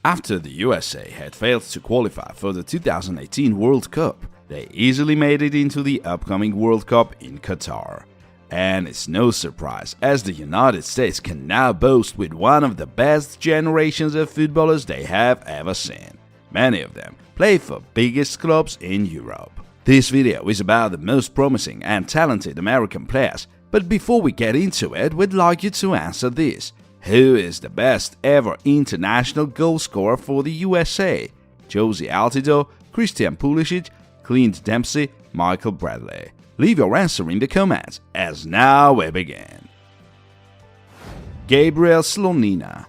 After the USA had failed to qualify for the 2018 World Cup, they easily made it into the upcoming World Cup in Qatar. And it's no surprise, as the United States can now boast with one of the best generations of footballers they have ever seen. Many of them play for biggest clubs in Europe. This video is about the most promising and talented American players, but before we get into it, we'd like you to answer this. Who is the best ever international goal scorer for the USA? Josie Altidore, Christian Pulisic, Clint Dempsey, Michael Bradley? Leave your answer in the comments, as now we begin. Gabriel Slonina.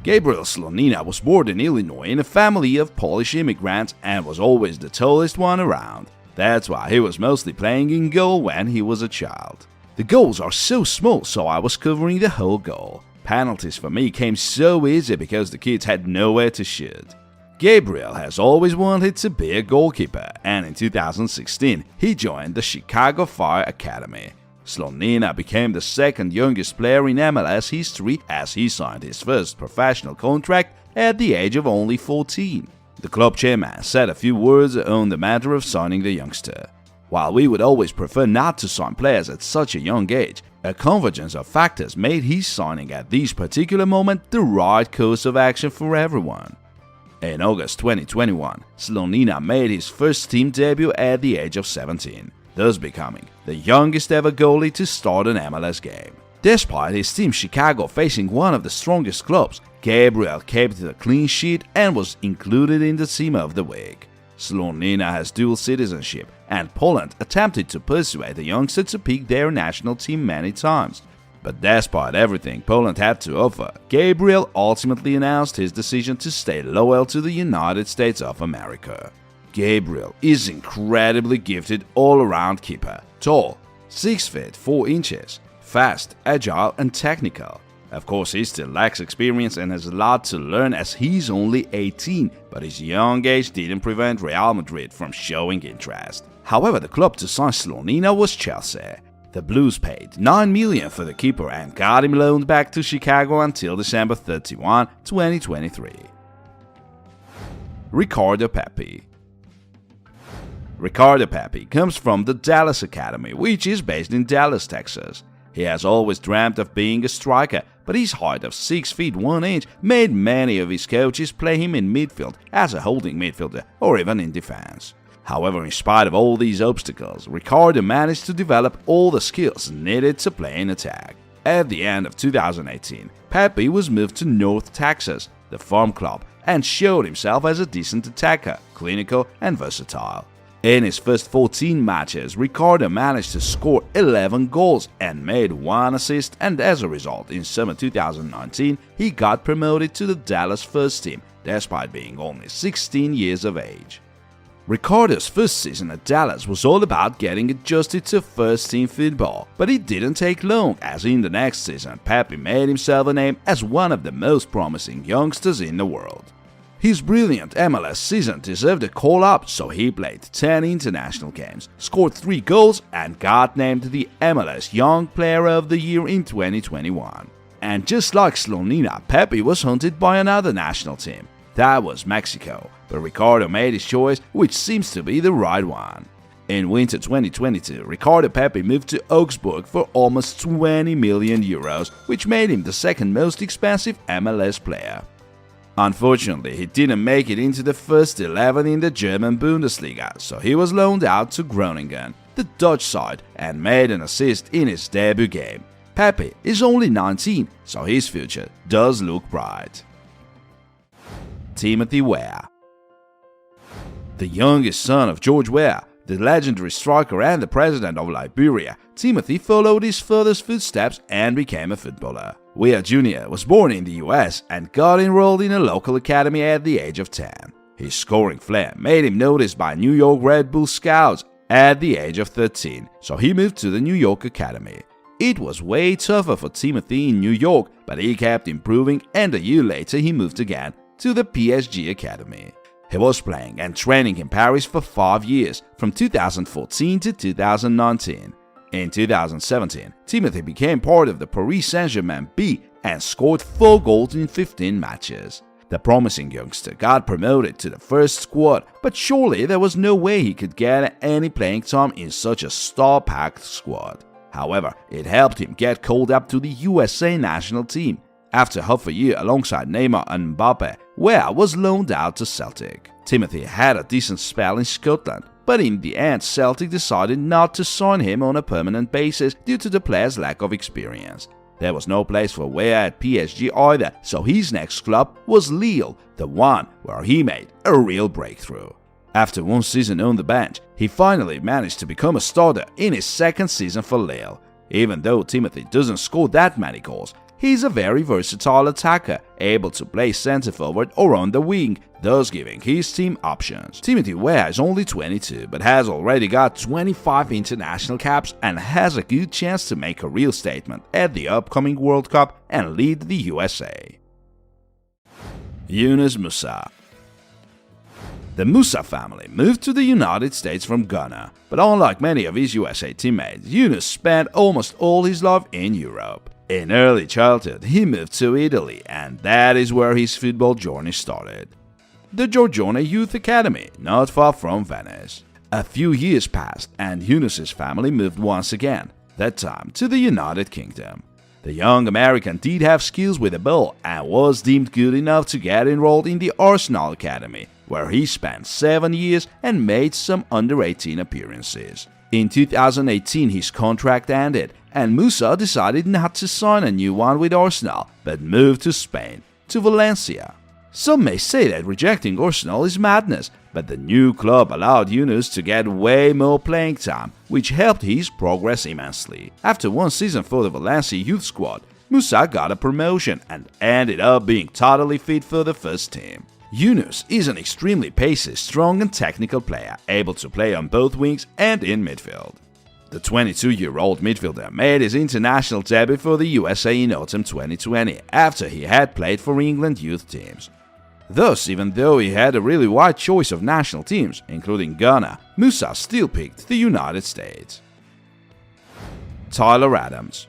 Gabriel Slonina was born in Illinois in a family of Polish immigrants and was always the tallest one around. That's why he was mostly playing in goal when he was a child. The goals are so small, so I was covering the whole goal. Penalties for me came so easy because the kids had nowhere to shoot. Gabriel has always wanted to be a goalkeeper, and in 2016 he joined the Chicago Fire Academy. Slonina became the second youngest player in MLS history as he signed his first professional contract at the age of only 14. The club chairman said a few words on the matter of signing the youngster. While we would always prefer not to sign players at such a young age, a convergence of factors made his signing at this particular moment the right course of action for everyone. In August 2021, Slonina made his first team debut at the age of 17, thus becoming the youngest ever goalie to start an MLS game. Despite his team Chicago facing one of the strongest clubs, Gabriel kept the clean sheet and was included in the team of the week. Slonina has dual citizenship, and Poland attempted to persuade the youngster to pick their national team many times. But despite everything Poland had to offer, Gabriel ultimately announced his decision to stay loyal to the United States of America. Gabriel is incredibly gifted all-around keeper, tall, 6 feet 4 inches, fast, agile and technical. Of course, he still lacks experience and has a lot to learn as he's only 18, but his young age didn't prevent Real Madrid from showing interest. However, the club to sign Slonina was Chelsea. The Blues paid $9 million for the keeper and got him loaned back to Chicago until December 31, 2023. Ricardo Pepi. Ricardo Pepi comes from the Dallas Academy, which is based in Dallas, Texas. He has always dreamt of being a striker, but his height of 6 feet 1 inch made many of his coaches play him in midfield as a holding midfielder or even in defense. However, in spite of all these obstacles, Ricardo managed to develop all the skills needed to play in attack. At the end of 2018, Pepi was moved to North Texas, the farm club, and showed himself as a decent attacker, clinical and versatile. In his first 14 matches, Ricardo managed to score 11 goals and made 1 assist, and as a result, in summer 2019, he got promoted to the Dallas first team, despite being only 16 years of age. Ricardo's first season at Dallas was all about getting adjusted to first-team football, but it didn't take long, as in the next season, Pepi made himself a name as one of the most promising youngsters in the world. His brilliant MLS season deserved a call-up, so he played 10 international games, scored 3 goals, and got named the MLS Young Player of the Year in 2021. And just like Slonina, Pepi was hunted by another national team. That was Mexico, but Ricardo made his choice, which seems to be the right one. In winter 2022, Ricardo Pepi moved to Augsburg for almost 20 million euros, which made him the second most expensive MLS player. Unfortunately, he didn't make it into the first 11 in the German Bundesliga, so he was loaned out to Groningen, the Dutch side, and made an assist in his debut game. Pepi is only 19, so his future does look bright. Timothy Weah. The youngest son of George Weah, the legendary striker and the president of Liberia, Timothy followed his father's footsteps and became a footballer. Weah Jr. was born in the US and got enrolled in a local academy at the age of 10. His scoring flair made him noticed by New York Red Bull scouts at the age of 13, so he moved to the New York Academy. It was way tougher for Timothy in New York, but he kept improving, and a year later he moved again to the PSG Academy. He was playing and training in Paris for 5 years, from 2014 to 2019. In 2017, Timothy became part of the Paris Saint-Germain B and scored 4 goals in 15 matches. The promising youngster got promoted to the first squad, but surely there was no way he could get any playing time in such a star-packed squad. However, it helped him get called up to the USA national team. After half a year alongside Neymar and Mbappe, Weah was loaned out to Celtic. Timothy had a decent spell in Scotland, but in the end Celtic decided not to sign him on a permanent basis due to the player's lack of experience. There was no place for Weah at PSG either, so his next club was Lille, the one where he made a real breakthrough. After one season on the bench, he finally managed to become a starter in his second season for Lille. Even though Timothy doesn't score that many goals, he's a very versatile attacker, able to play centre forward or on the wing, thus giving his team options. Timothy Weah is only 22 but has already got 25 international caps and has a good chance to make a real statement at the upcoming World Cup and lead the USA. Yunus Musah. The Musah family moved to the United States from Ghana, but unlike many of his USA teammates, Yunus spent almost all his life in Europe. In early childhood, he moved to Italy, and that is where his football journey started. The Giorgione Youth Academy, not far from Venice. A few years passed, and Yunus's family moved once again, that time to the United Kingdom. The young American did have skills with the ball and was deemed good enough to get enrolled in the Arsenal Academy, where he spent 7 years and made some under-18 appearances. In 2018 his contract ended, and Musah decided not to sign a new one with Arsenal, but moved to Spain, to Valencia. Some may say that rejecting Arsenal is madness, but the new club allowed Yunus to get way more playing time, which helped his progress immensely. After one season for the Valencia youth squad, Musah got a promotion and ended up being totally fit for the first team. Yunus is an extremely pacey, strong and technical player, able to play on both wings and in midfield. The 22-year-old midfielder made his international debut for the USA in autumn 2020, after he had played for England youth teams. Thus, even though he had a really wide choice of national teams, including Ghana, Musah still picked the United States. Tyler Adams.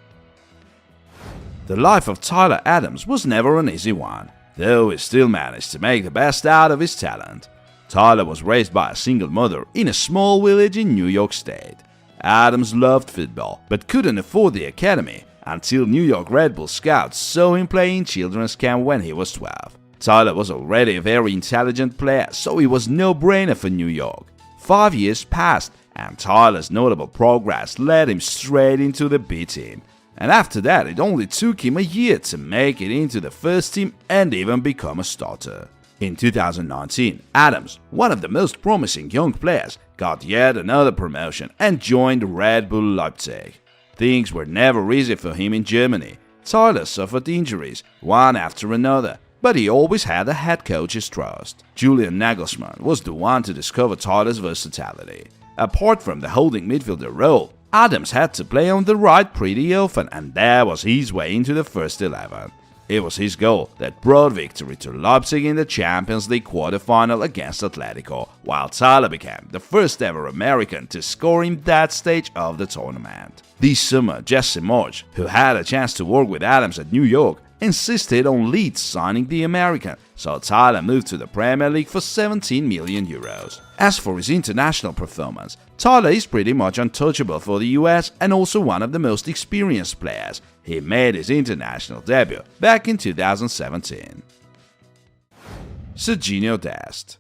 The life of Tyler Adams was never an easy one, though he still managed to make the best out of his talent. Tyler was raised by a single mother in a small village in New York State. Adams loved football, but couldn't afford the academy until New York Red Bull scouts saw him play in children's camp when he was 12. Tyler was already a very intelligent player, so he was no-brainer for New York. 5 years passed, and Tyler's notable progress led him straight into the B team. And after that, it only took him a year to make it into the first team and even become a starter. In 2019, Adams, one of the most promising young players, got yet another promotion and joined Red Bull Leipzig. Things were never easy for him in Germany. Tyler suffered injuries, one after another, but he always had the head coach's trust. Julian Nagelsmann was the one to discover Tyler's versatility. Apart from the holding midfielder role, Adams had to play on the right pretty often, and that was his way into the first 11. It was his goal that brought victory to Leipzig in the Champions League quarter-final against Atletico, while Tyler became the first ever American to score in that stage of the tournament. This summer, Jesse Marsch, who had a chance to work with Adams at New York, insisted on Leeds signing the American, so Tyler moved to the Premier League for 17 million euros. As for his international performance, Tyler is pretty much untouchable for the US and also one of the most experienced players. He made his international debut back in 2017. Serginho Dest.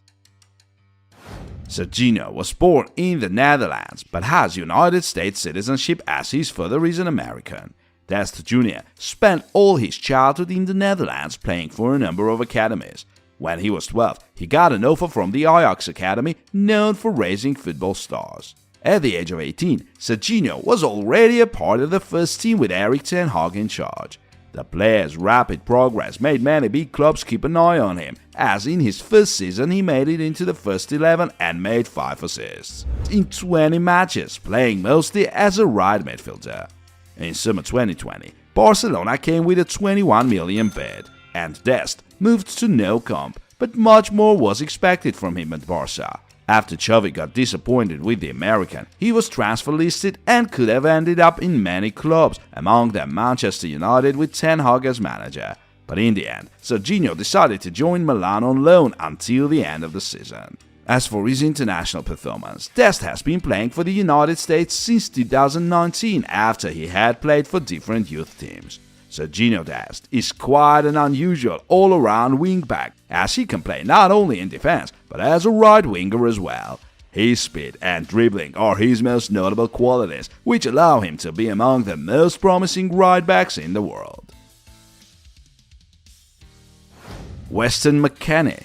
Serginho was born in the Netherlands but has United States citizenship as his father is an American. Dest Jr. spent all his childhood in the Netherlands playing for a number of academies. When he was 12, he got an offer from the Ajax Academy, known for raising football stars. At the age of 18, Serginho was already a part of the first team with Erik ten Hag in charge. The player's rapid progress made many big clubs keep an eye on him, as in his first season he made it into the first 11 and made 5 assists in 20 matches, playing mostly as a right midfielder. In summer 2020, Barcelona came with a 21 million bid, and Dest moved to no comp, but much more was expected from him at Barca. After Chovy got disappointed with the American, he was transfer listed and could have ended up in many clubs, among them Manchester United with Ten Hag as manager. But in the end, Serginho decided to join Milan on loan until the end of the season. As for his international performance, Dest has been playing for the United States since 2019 after he had played for different youth teams. Serginho Dest is quite an unusual all-around wingback, as he can play not only in defense but as a right winger as well. His speed and dribbling are his most notable qualities, which allow him to be among the most promising right backs in the world. Weston McKennie.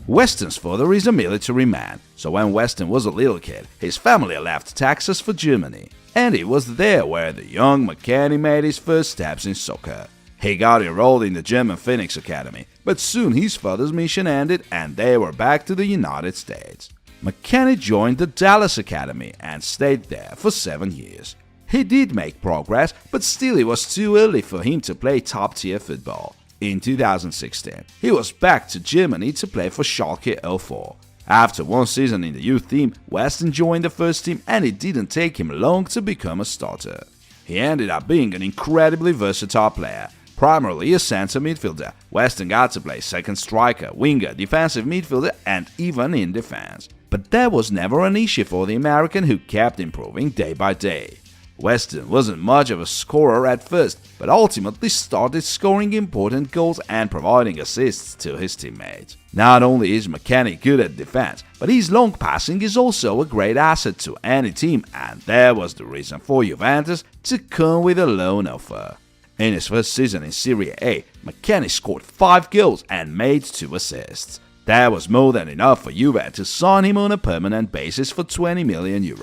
Weston's father is a military man, so when Weston was a little kid, his family left Texas for Germany, and it was there where the young McKennie made his first steps in soccer. He got enrolled in the German Phoenix Academy, but soon his father's mission ended and they were back to the United States. McKennie joined the Dallas Academy and stayed there for 7 years. He did make progress, but still it was too early for him to play top-tier football. In 2016, he was back to Germany to play for Schalke 04. After one season in the youth team, Weston joined the first team and it didn't take him long to become a starter. He ended up being an incredibly versatile player. Primarily a center midfielder, Weston got to play second striker, winger, defensive midfielder and even in defense. But that was never an issue for the American, who kept improving day by day. Weston wasn't much of a scorer at first, but ultimately started scoring important goals and providing assists to his teammates. Not only is McKennie good at defense, but his long passing is also a great asset to any team, and that was the reason for Juventus to come with a loan offer. In his first season in Serie A, McKennie scored 5 goals and made 2 assists. That was more than enough for Juve to sign him on a permanent basis for €20 million.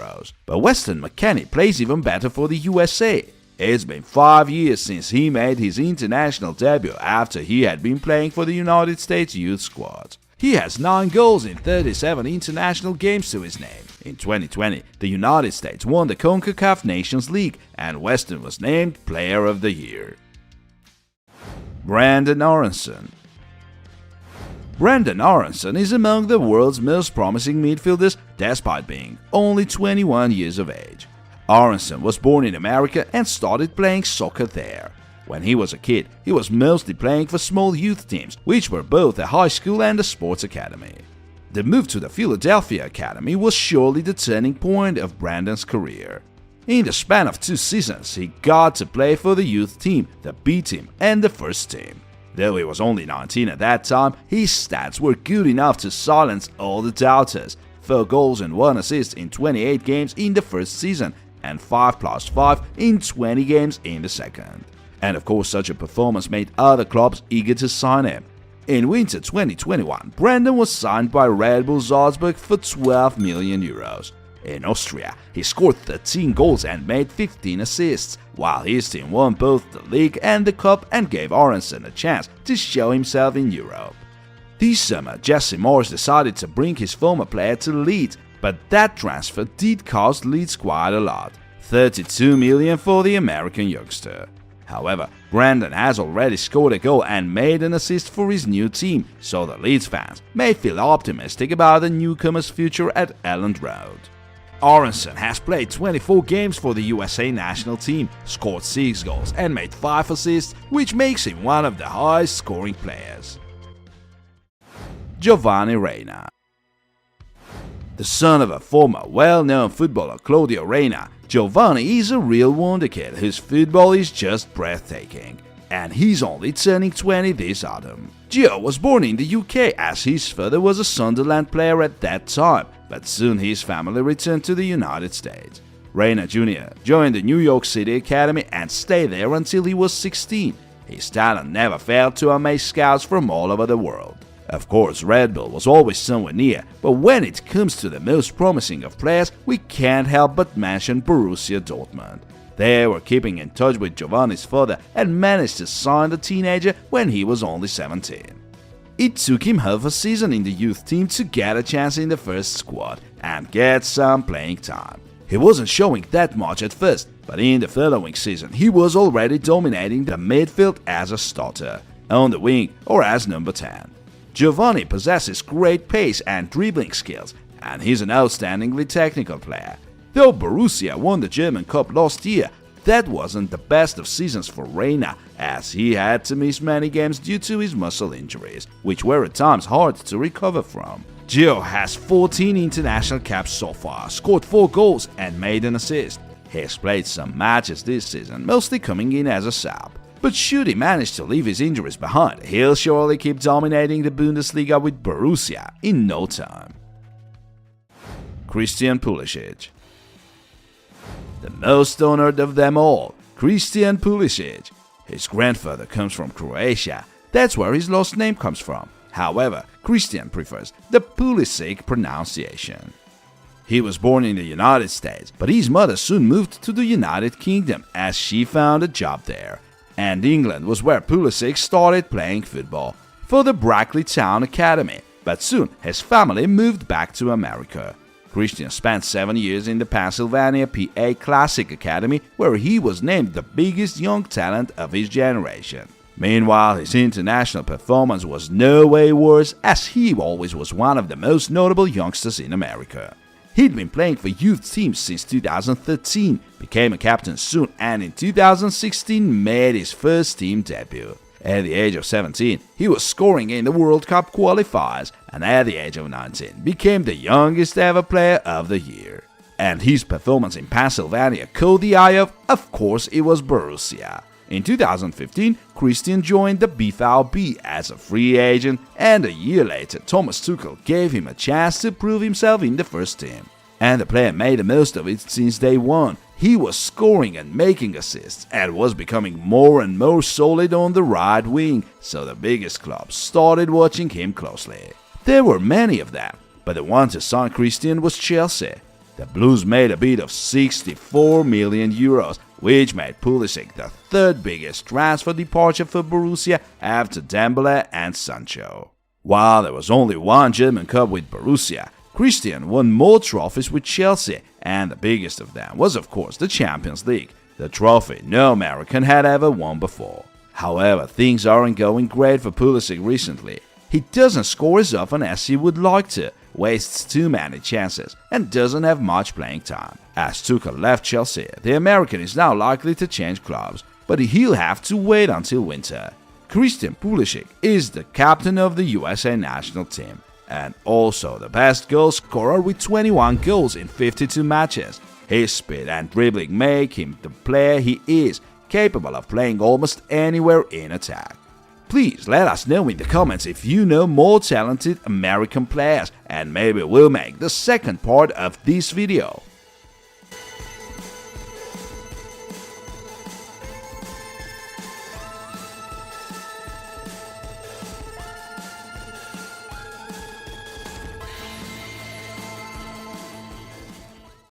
But Weston McKennie plays even better for the USA. It's been 5 years since he made his international debut after he had been playing for the United States youth squad. He has 9 goals in 37 international games to his name. In 2020, the United States won the CONCACAF Nations League and Weston was named Player of the Year. Brandon Aronson. Brandon Aronson is among the world's most promising midfielders despite being only 21 years of age. Aronson was born in America and started playing soccer there. When he was a kid, he was mostly playing for small youth teams, which were both a high school and a sports academy. The move to the Philadelphia Academy was surely the turning point of Brandon's career. In the span of 2 seasons, he got to play for the youth team, the B team, and the first team. Though he was only 19 at that time, his stats were good enough to silence all the doubters. 4 goals and 1 assist in 28 games in the first season, and 5+5 in 20 games in the second. And of course, such a performance made other clubs eager to sign him. In winter 2021, Brandon was signed by Red Bull Salzburg for €12 million. In Austria, he scored 13 goals and made 15 assists, while his team won both the league and the cup and gave Aronson a chance to show himself in Europe. This summer, Jesse Marsch decided to bring his former player to Leeds, but that transfer did cost Leeds quite a lot, $32 million for the American youngster. However, Brandon has already scored a goal and made an assist for his new team, so the Leeds fans may feel optimistic about the newcomer's future at Elland Road. Aronson has played 24 games for the USA national team, scored 6 goals and made 5 assists, which makes him one of the highest scoring players. Giovanni Reyna. The son of a former well-known footballer Claudio Reyna, Giovanni is a real wonderkid whose football is just breathtaking. And he's only turning 20 this autumn. Gio was born in the UK as his father was a Sunderland player at that time, but soon his family returned to the United States. Reyna Jr. joined the New York City Academy and stayed there until he was 16. His talent never failed to amaze scouts from all over the world. Of course, Red Bull was always somewhere near, but when it comes to the most promising of players, we can't help but mention Borussia Dortmund. They were keeping in touch with Giovanni's father and managed to sign the teenager when he was only 17. It took him half a season in the youth team to get a chance in the first squad and get some playing time. He wasn't showing that much at first, but in the following season he was already dominating the midfield as a starter, on the wing or as number 10. Giovanni possesses great pace and dribbling skills, and he's an outstandingly technical player. Though Borussia won the German Cup last year, that wasn't the best of seasons for Reina, as he had to miss many games due to his muscle injuries, which were at times hard to recover from. Gio has 14 international caps so far, scored 4 goals and made an assist. He's played some matches this season, mostly coming in as a sub. But should he manage to leave his injuries behind, he'll surely keep dominating the Bundesliga with Borussia in no time. Christian Pulisic. The most honored of them all, Christian Pulisic. His grandfather comes from Croatia, that's where his last name comes from. However, Christian prefers the Pulisic pronunciation. He was born in the United States, but his mother soon moved to the United Kingdom as she found a job there. And England was where Pulisic started playing football, for the Brackley Town Academy, but soon his family moved back to America. Christian spent 7 years in the Pennsylvania PA Classic Academy, where he was named the biggest young talent of his generation. Meanwhile, his international performance was no way worse, as he always was one of the most notable youngsters in America. He'd been playing for youth teams since 2013, became a captain soon, and in 2016 made his first team debut. At the age of 17, he was scoring in the World Cup qualifiers, and at the age of 19, became the youngest ever player of the year. And his performance in Pennsylvania caught the eye of course, it was Borussia. In 2015, Christian joined the BVB as a free agent, and a year later, Thomas Tuchel gave him a chance to prove himself in the first team. And the player made the most of it since day one. He was scoring and making assists, and was becoming more and more solid on the right wing, so the biggest clubs started watching him closely. There were many of them, but the one to sign Christian was Chelsea. The Blues made a bid of 64 million euros, which made Pulisic the third biggest transfer departure for Borussia after Dembele and Sancho. While there was only one German Cup with Borussia, Christian won more trophies with Chelsea, and the biggest of them was of course the Champions League, the trophy no American had ever won before. However, things aren't going great for Pulisic recently. He doesn't score as often as he would like to, wastes too many chances, and doesn't have much playing time. As Tuchel left Chelsea, the American is now likely to change clubs, but he'll have to wait until winter. Christian Pulisic is the captain of the USA national team, and also the best goal scorer with 21 goals in 52 matches. His speed and dribbling make him the player he is, capable of playing almost anywhere in attack. Please let us know in the comments if you know more talented American players, and maybe we'll make the second part of this video.